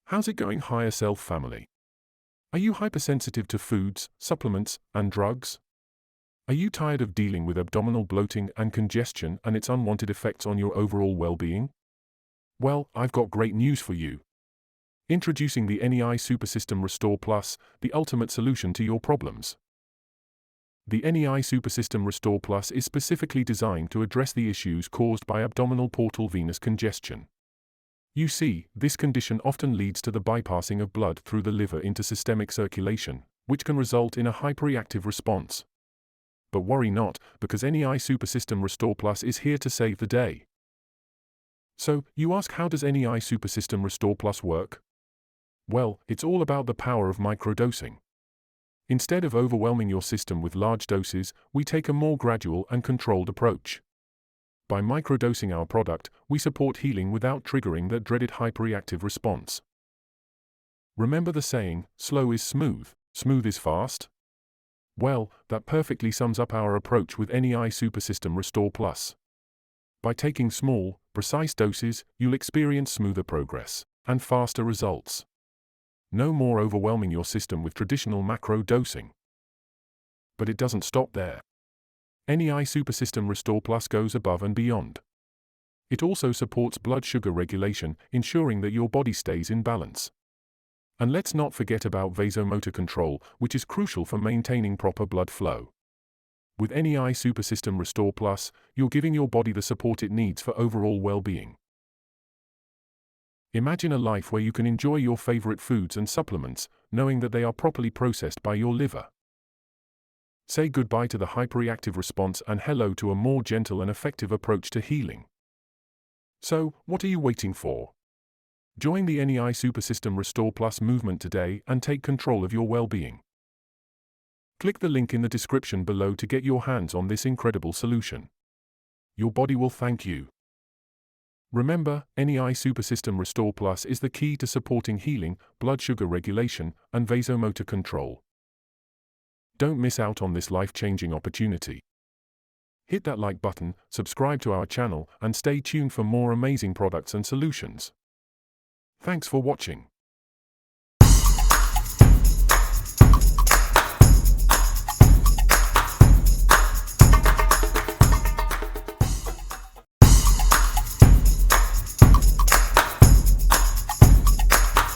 How's it going, higher self family? Are you hypersensitive to foods, supplements, and drugs? Are you tired of dealing with abdominal bloating and congestion and its unwanted effects on your overall well-being? Well, I've got great news for you. Introducing the NEI Supersystem Restore Plus, the ultimate solution to your problems. The NEI Supersystem Restore Plus is specifically designed to address the issues caused by abdominal portal venous congestion. You see, this condition often leads to the bypassing of blood through the liver into systemic circulation, which can result in a hyper-reactive response. But worry not, because NEI Supersystem Restore Plus is here to save the day. So, you ask, how does NEI Supersystem Restore Plus work? Well, it's all about the power of microdosing. Instead of overwhelming your system with large doses, we take a more gradual and controlled approach. By microdosing our product, we support healing without triggering that dreaded hyperreactive response. Remember the saying, slow is smooth, smooth is fast? Well, that perfectly sums up our approach with NEI Supersystem Restore Plus. By taking small, precise doses, you'll experience smoother progress and faster results. No more overwhelming your system with traditional macro dosing. But it doesn't stop there. NEI Supersystem Restore Plus goes above and beyond. It also supports blood sugar regulation, ensuring that your body stays in balance. And let's not forget about vasomotor control, which is crucial for maintaining proper blood flow. With NEI Supersystem Restore Plus, you're giving your body the support it needs for overall well-being. Imagine a life where you can enjoy your favorite foods and supplements, knowing that they are properly processed by your liver. Say goodbye to the hyperreactive response and hello to a more gentle and effective approach to healing. So, what are you waiting for? Join the NEI Supersystem Restore Plus movement today and take control of your well-being. Click the link in the description below to get your hands on this incredible solution. Your body will thank you. Remember, NEI Supersystem Restore Plus is the key to supporting healing, blood sugar regulation, and vasomotor control. Don't miss out on this life-changing opportunity. Hit that like button, subscribe to our channel, and stay tuned for more amazing products and solutions. Thanks for watching.